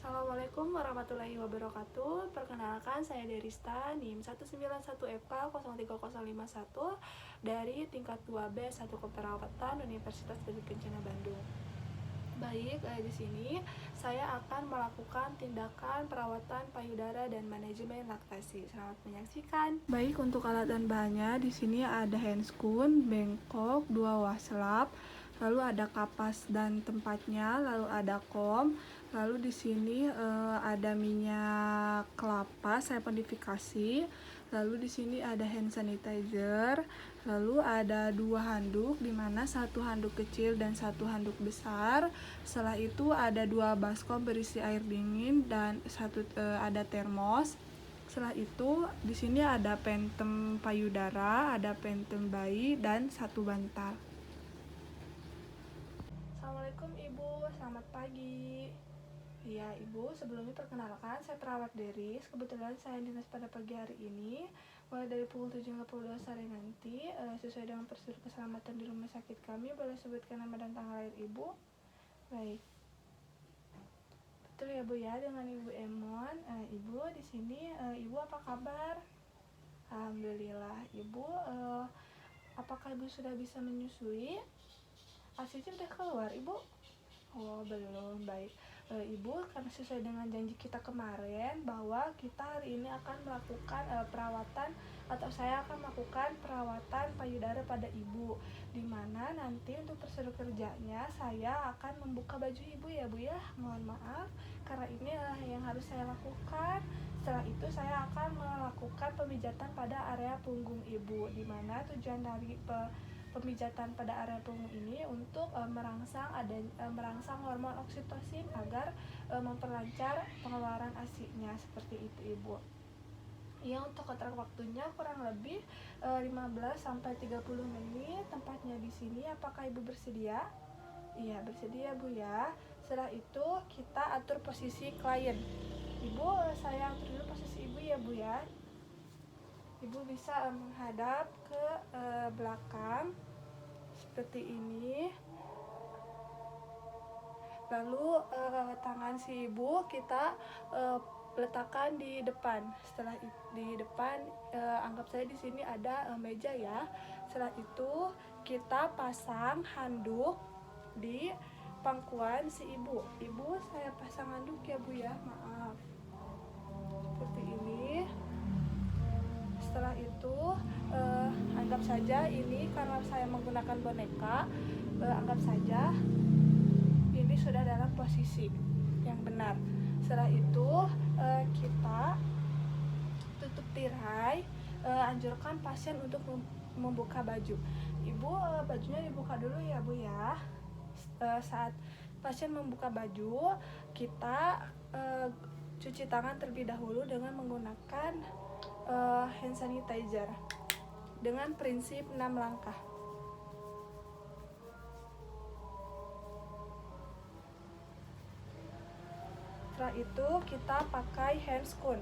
Assalamualaikum warahmatullahi wabarakatuh. Perkenalkan, saya Derista, NIM 191FK03051 dari tingkat 2B 1 Keperawatan Universitas Budi Kencana Bandung. Baik, di sini saya akan melakukan tindakan perawatan payudara dan manajemen laktasi. Selamat menyaksikan. Baik, untuk alat dan bahannya di sini ada handscoon, bengkok, 2 waslap, lalu ada kapas dan tempatnya, lalu ada kom, lalu di sini ada minyak kelapa saya modifikasi, lalu di sini ada hand sanitizer, lalu ada 2 handuk, di mana 1 handuk kecil dan 1 handuk besar. Setelah itu ada 2 baskom berisi air dingin dan ada termos. Setelah itu di sini ada pentem payudara, ada pentem bayi dan 1 bantal. Assalamualaikum Ibu, selamat pagi. Ya Ibu, sebelumnya perkenalkan, saya perawat Deris. Kebetulan saya dinas pada pagi hari ini, mulai dari pukul 7 hingga pukul 12 sore nanti. Sesuai dengan prosedur keselamatan di rumah sakit kami, boleh sebutkan nama dan tanggal lahir Ibu? Baik. Betul ya Bu ya, dengan Ibu Emon. Ibu di sini, Ibu apa kabar? Alhamdulillah. Ibu, apakah Ibu sudah bisa menyusui? ASInya udah keluar Ibu? Oh belum, baik. Ibu, karena sesuai dengan janji kita kemarin bahwa kita hari ini akan melakukan perawatan, atau saya akan melakukan perawatan payudara pada Ibu, dimana nanti untuk prosedur kerjanya saya akan membuka baju Ibu ya Bu ya. Mohon maaf karena ini yang harus saya lakukan. Setelah itu saya akan melakukan pemijatan pada area punggung Ibu, dimana tujuan dari pemijatan pada area punggung ini untuk merangsang hormon oksitosin agar memperlancar pengeluaran ASI-nya, seperti itu Ibu. Ya, untuk kontrak waktunya kurang lebih 15-30 menit. Tempatnya di sini, apakah Ibu bersedia? Iya, bersedia Bu ya. Setelah itu kita atur posisi klien. Ibu, saya atur dulu posisi Ibu ya Bu ya. Ibu bisa menghadap ke belakang seperti ini. Lalu tangan si Ibu kita letakkan di depan. Setelah di depan, anggap saja di sini ada meja ya. Setelah itu kita pasang handuk di pangkuan si Ibu. Ibu, saya pasang handuk ya Bu ya, maaf. Seperti ini. Setelah itu anggap saja ini karena saya menggunakan boneka, anggap saja ini sudah dalam posisi yang benar. Setelah itu kita tutup tirai, anjurkan pasien untuk membuka baju. Ibu, bajunya dibuka dulu ya Bu ya. Saat pasien membuka baju, kita cuci tangan terlebih dahulu dengan menggunakan hand sanitizer dengan prinsip 6 langkah. Setelah itu kita pakai handscoon.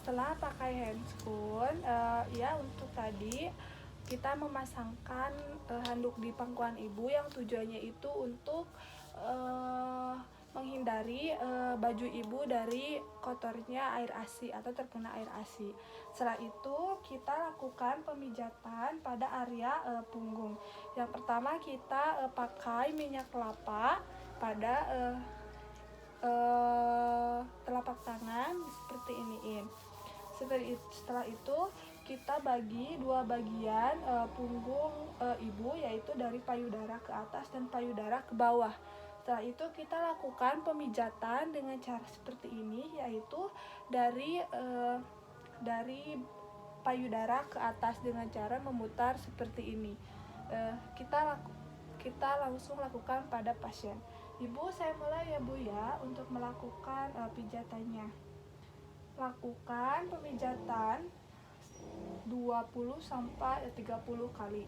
Setelah pakai handscoon, ya untuk tadi kita memasangkan handuk di pangkuan Ibu yang tujuannya itu untuk menghindari baju Ibu dari kotornya air ASI atau terkena air ASI. Setelah itu kita lakukan pemijatan pada area punggung. Yang pertama kita pakai minyak kelapa pada telapak tangan seperti ini. Setelah itu kita bagi 2 bagian punggung Ibu, yaitu dari payudara ke atas dan payudara ke bawah. Setelah itu kita lakukan pemijatan dengan cara seperti ini, yaitu dari payudara ke atas dengan cara memutar seperti ini. Kita langsung lakukan pada pasien. Ibu, saya mulai ya Bu ya untuk melakukan pijatannya. Lakukan pemijatan 20 sampai 30 kali.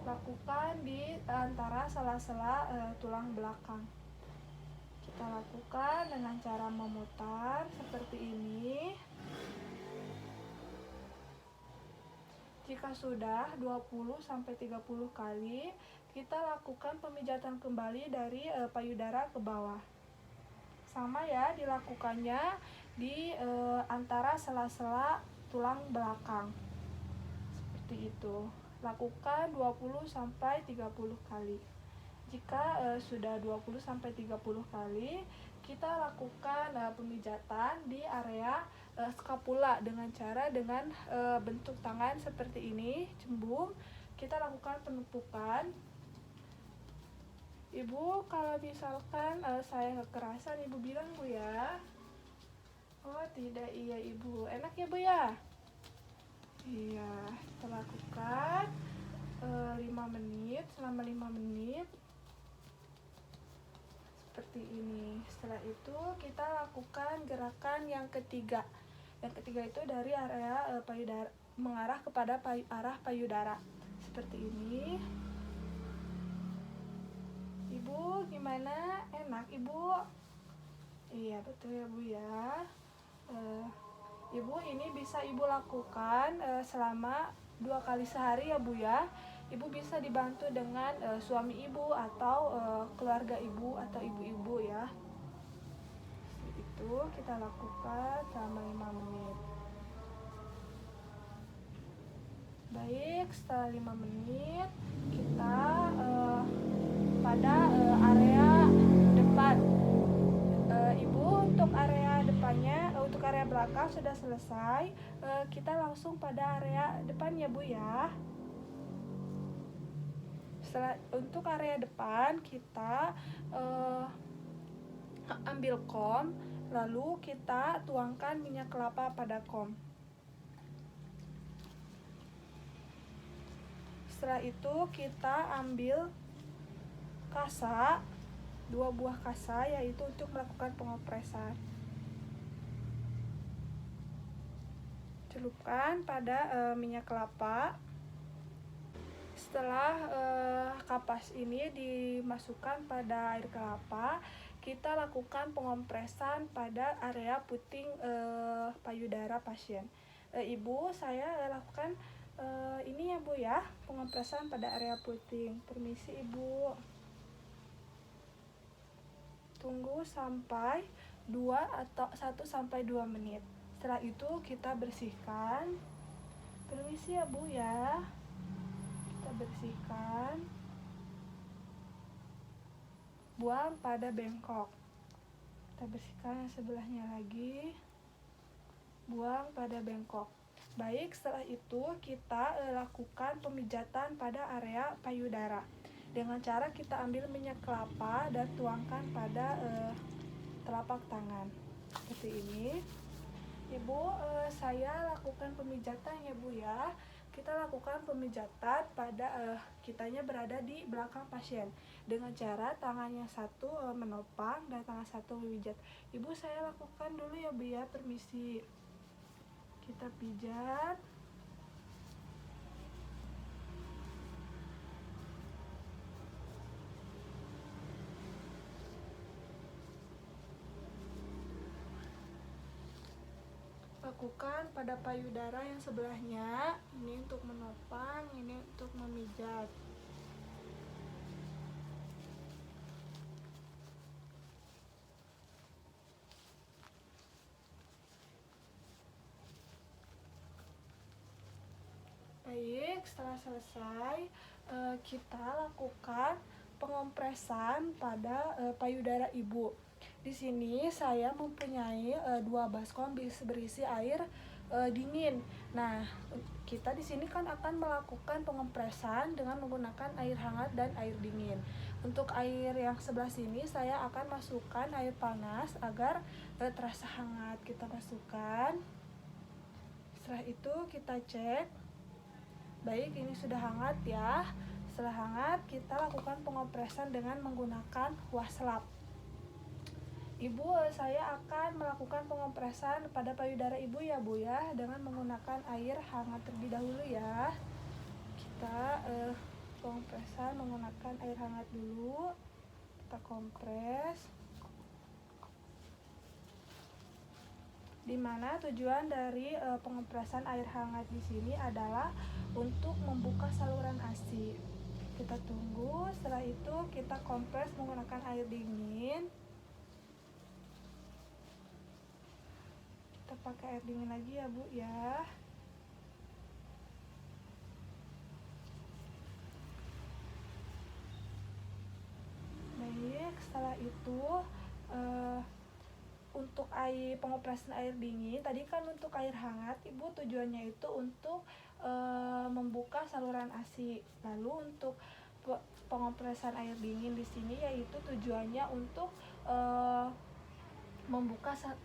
Lakukan di antara sela-sela tulang belakang. Kita lakukan dengan cara memutar seperti ini. Jika sudah 20 sampai 30 kali, kita lakukan pemijatan kembali dari payudara ke bawah. Sama ya dilakukannya di antara sela-sela tulang belakang. Seperti itu. Lakukan 20 sampai 30 kali. Jika sudah 20 sampai 30 kali, kita lakukan pemijatan di area skapula dengan bentuk tangan seperti ini, cembung. Kita lakukan penumpukan. Ibu, kalau misalkan saya kekerasan, Ibu bilang Bu ya. Oh tidak, iya Ibu. Enak ya Bu ya? Iya, kita lakukan 5 menit, selama 5 menit seperti ini. Setelah itu kita lakukan gerakan yang ketiga. Yang ketiga itu dari area payudara mengarah kepada arah payudara. Seperti ini. Ibu, gimana? Enak Ibu? Iya, betul ya Bu ya. Ibu, ini bisa Ibu lakukan selama 2 kali sehari ya Bu ya. Ibu bisa dibantu dengan suami Ibu atau keluarga Ibu atau ibu-ibu ya. Itu kita lakukan selama 5 menit. Baik, setelah 5 menit kita pada area depan. Ibu, untuk area depannya, untuk area belakang sudah selesai. Kita langsung pada area depan ya Bu ya. Untuk area depan kita ambil kom, lalu kita tuangkan minyak kelapa pada kom. Setelah itu kita ambil kasa, 2 buah kasa, yaitu untuk melakukan pengopresan. Celupkan pada minyak kelapa. Setelah kapas ini dimasukkan pada air kelapa, kita lakukan pengopresan pada area puting payudara pasien. Ibu, saya lakukan ini ya Bu ya, pengopresan pada area puting. Permisi Ibu. Tunggu sampai 2 atau 1 sampai 2 menit. Setelah itu kita bersihkan. Permisi ya Bu ya. Kita bersihkan. Buang pada bengkok. Kita bersihkan yang sebelahnya lagi. Buang pada bengkok. Baik, setelah itu kita lakukan pemijatan pada area payudara. Dengan cara kita ambil minyak kelapa dan tuangkan pada telapak tangan. Seperti ini. Ibu, saya lakukan pemijatan ya Bu ya. Kita lakukan pemijatan pada kitanya berada di belakang pasien dengan cara tangannya satu menopang dan tangan satu memijat. Ibu, saya lakukan dulu ya Bu ya, permisi. Kita pijat. Lakukan pada payudara yang sebelahnya. Ini untuk menopang, ini untuk memijat. Baik, setelah selesai kita lakukan pengompresan pada payudara ibu. Di sini saya mempunyai 2 baskom berisi air dingin. Nah, kita di sini kan akan melakukan pengompresan dengan menggunakan air hangat dan air dingin. Untuk air yang sebelah sini saya akan masukkan air panas agar terasa hangat. Kita masukkan. Setelah itu kita cek. Baik, ini sudah hangat ya. Setelah hangat, kita lakukan pengompresan dengan menggunakan washcloth. Ibu, saya akan melakukan pengompresan pada payudara ibu ya Bu ya, dengan menggunakan air hangat terlebih dahulu ya. Kita pengompresan menggunakan air hangat dulu. Kita kompres. Dimana tujuan dari pengompresan air hangat di sini adalah untuk membuka saluran ASI. Kita tunggu, setelah itu kita kompres menggunakan air dingin. Kita pakai air dingin lagi ya Bu ya. Baik, setelah itu untuk pengompresan air dingin, tadi kan untuk air hangat Ibu tujuannya itu untuk membuka saluran ASI. Lalu untuk pengompresan air dingin di sini yaitu tujuannya untuk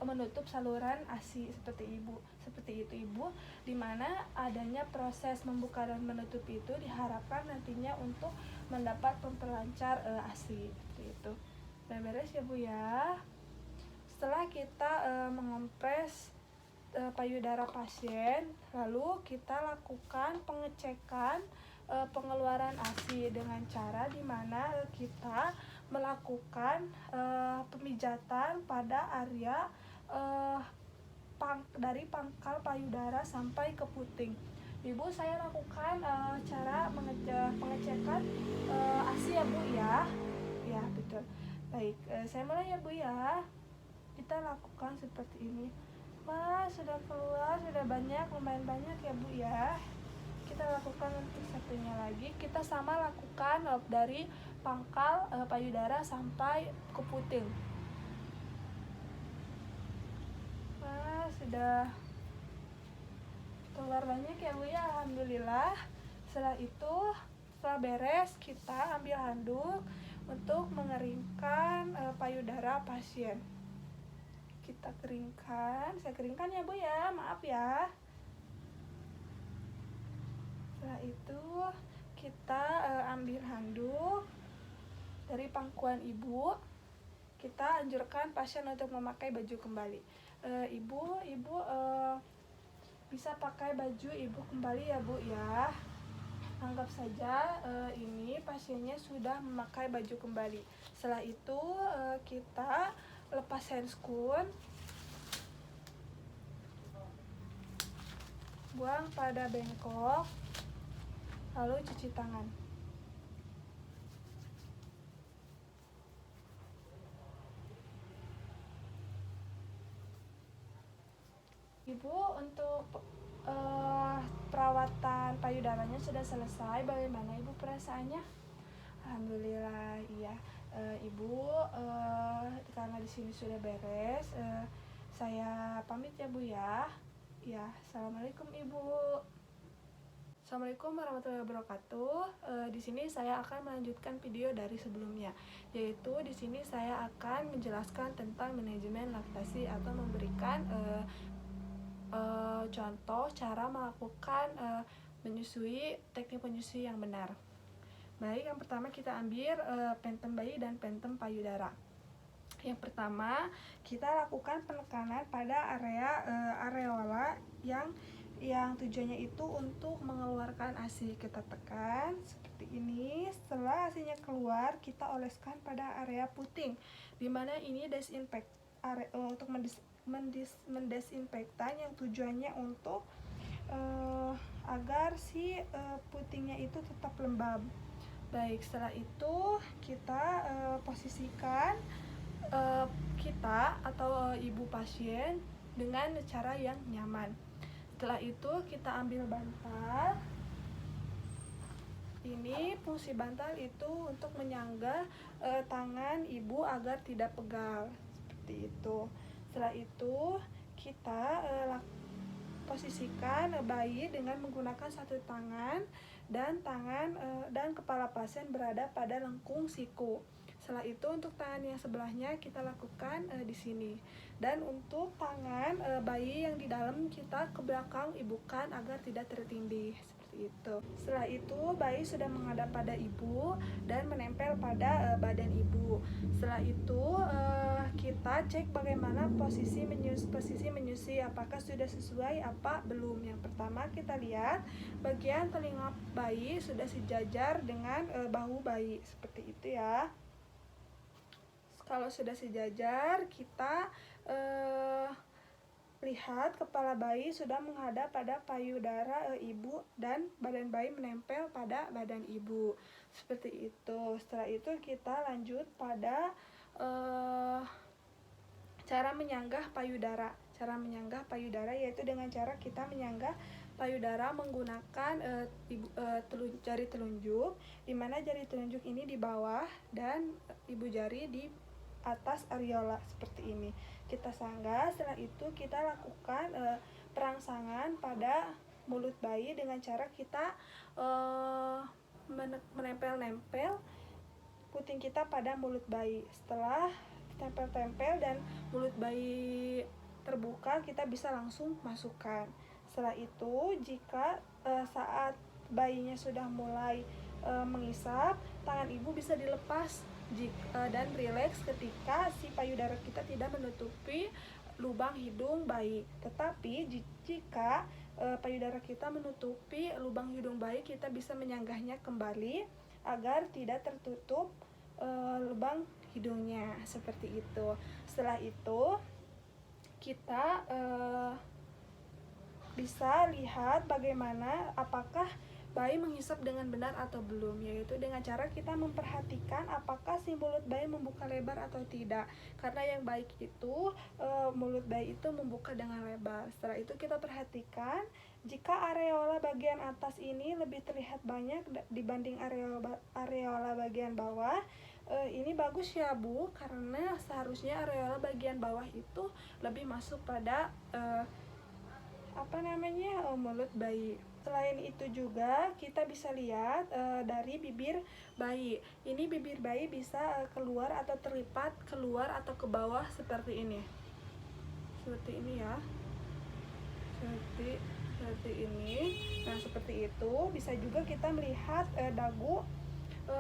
menutup saluran ASI seperti itu Ibu, dimana adanya proses membuka dan menutup itu diharapkan nantinya untuk mendapat memperlancar ASI seperti itu. Udah beres ya Bu ya. Setelah kita mengompres payudara pasien, lalu kita lakukan pengecekan pengeluaran ASI dengan cara dimana kita melakukan pemijatan pada area dari pangkal payudara sampai ke puting. Ibu, saya lakukan cara pengecekan ASI ya Bu ya. Ya betul. Baik, saya mulai ya Bu ya. Kita lakukan seperti ini. Wah, sudah keluar, sudah banyak, lumayan banyak ya Bu ya. Kita lakukan untuk satunya lagi. Kita sama lakukan dari pangkal payudara sampai ke puting. Wah, sudah keluar banyak ya Bu ya, alhamdulillah. Setelah itu, setelah beres, kita ambil handuk untuk mengeringkan payudara pasien. Kita keringkan, saya keringkan ya Bu ya, maaf ya. Setelah itu kita ambil handuk dari pangkuan ibu. Kita anjurkan pasien untuk memakai baju kembali. Ibu bisa pakai baju ibu kembali ya Bu ya. Anggap saja ini pasiennya sudah memakai baju kembali. Setelah itu kita lepas handscoon, buang pada bengkok, lalu cuci tangan. Ibu, untuk perawatan payudaranya sudah selesai. Bagaimana Ibu perasaannya? Alhamdulillah, iya. Ibu, karena di sini sudah beres, saya pamit ya Bu ya. Ya, assalamualaikum Ibu. Assalamualaikum warahmatullahi wabarakatuh. Di sini saya akan melanjutkan video dari sebelumnya, yaitu di sini saya akan menjelaskan tentang manajemen laktasi atau memberikan contoh cara melakukan teknik menyusui yang benar. Baik, yang pertama kita ambil pentem bayi dan pentem payudara. Yang pertama, kita lakukan penekanan pada area areola yang tujuannya itu untuk mengeluarkan ASI. Kita tekan seperti ini. Setelah ASInya keluar, kita oleskan pada area puting, dimana ini untuk mendesinfektan yang tujuannya untuk agar si putingnya itu tetap lembab. Baik, setelah itu kita posisikan kita atau ibu pasien dengan cara yang nyaman. Setelah itu kita ambil bantal. Ini fungsi bantal itu untuk menyangga tangan ibu agar tidak pegal, seperti itu. Setelah itu kita posisikan bayi dengan menggunakan satu tangan dan kepala pasien berada pada lengkung siku. Setelah itu untuk tangan yang sebelahnya kita lakukan di sini, dan untuk tangan bayi yang di dalam kita ke belakang ibukan agar tidak tertindih. seperti itu. Setelah itu bayi sudah menghadap pada ibu dan menempel pada badan ibu. Setelah itu kita cek bagaimana posisi menyusui, apakah sudah sesuai apa belum. Yang pertama kita lihat bagian telinga bayi sudah sejajar dengan bahu bayi, seperti itu ya. Kalau sudah sejajar, kita lihat kepala bayi sudah menghadap pada payudara ibu dan badan bayi menempel pada badan ibu, seperti itu. Setelah itu kita lanjut pada cara menyanggah payudara. Cara menyanggah payudara yaitu dengan cara kita menyanggah payudara menggunakan jari telunjuk, di mana jari telunjuk ini di bawah dan ibu jari di atas areola, seperti ini. Kita sanggah. Setelah itu kita lakukan perangsangan pada mulut bayi dengan cara kita menempel-nempel puting kita pada mulut bayi. Setelah tempel-tempel dan mulut bayi terbuka, kita bisa langsung masukkan. Setelah itu jika saat bayinya sudah mulai mengisap, tangan ibu bisa dilepas dan rileks ketika si payudara kita tidak menutupi lubang hidung bayi. Tetapi jika payudara kita menutupi lubang hidung bayi, kita bisa menyanggahnya kembali agar tidak tertutup lubang hidungnya, seperti itu. Setelah itu kita bisa lihat bagaimana apakah bayi menghisap dengan benar atau belum, yaitu dengan cara kita memperhatikan apakah si mulut bayi membuka lebar atau tidak. Karena yang baik itu mulut bayi itu membuka dengan lebar. Setelah itu kita perhatikan jika areola bagian atas ini lebih terlihat banyak dibanding areola bagian bawah, ini bagus ya Bu, karena seharusnya areola bagian bawah itu lebih masuk pada mulut bayi. Selain itu juga kita bisa lihat dari bibir bayi. Ini bibir bayi bisa keluar atau terlipat keluar atau ke bawah seperti ini. Seperti ini ya. Seperti ini. Nah, seperti itu. Bisa juga kita melihat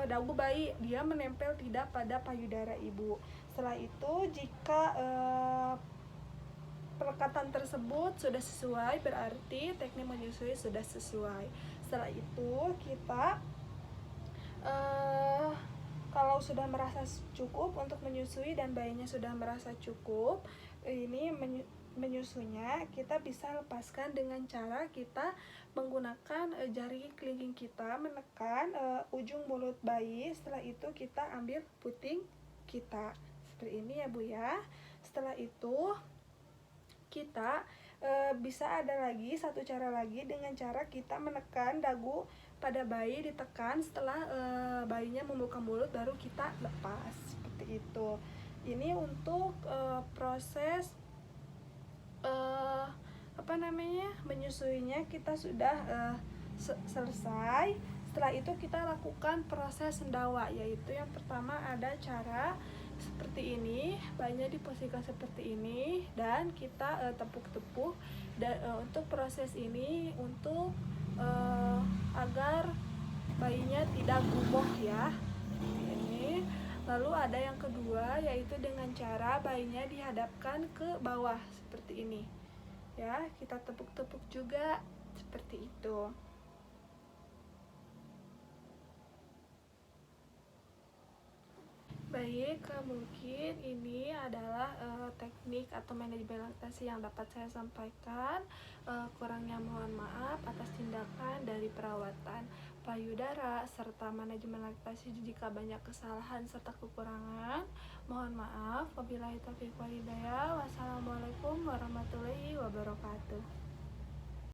dagu bayi, dia menempel tidak pada payudara ibu. Setelah itu jika pelekatan tersebut sudah sesuai, berarti teknik menyusui sudah sesuai. Setelah itu kita kalau sudah merasa cukup untuk menyusui dan bayinya sudah merasa cukup, ini menyusunya kita bisa lepaskan dengan cara kita menggunakan jari kelingking kita menekan ujung mulut bayi. Setelah itu kita ambil puting kita, seperti ini ya Bu ya. Setelah itu kita bisa ada lagi satu cara lagi dengan cara kita menekan dagu pada bayi, ditekan. Setelah bayinya membuka mulut baru kita lepas, seperti itu. Ini untuk proses menyusuinya kita sudah selesai. Setelah itu kita lakukan proses sendawa, yaitu yang pertama ada cara seperti ini, bayinya diposisikan seperti ini dan kita tepuk-tepuk. Dan untuk proses ini untuk agar bayinya tidak gumoh ya, ini. Lalu ada yang kedua, yaitu dengan cara bayinya dihadapkan ke bawah seperti ini ya, kita tepuk-tepuk juga seperti itu. Baik, mungkin ini adalah teknik atau manajemen laktasi yang dapat saya sampaikan. Kurangnya mohon maaf atas tindakan dari perawatan payudara serta manajemen laktasi. Jika banyak kesalahan serta kekurangan, mohon maaf. Wabillahi taufiq wal hidayah. Wassalamualaikum warahmatullahi wabarakatuh.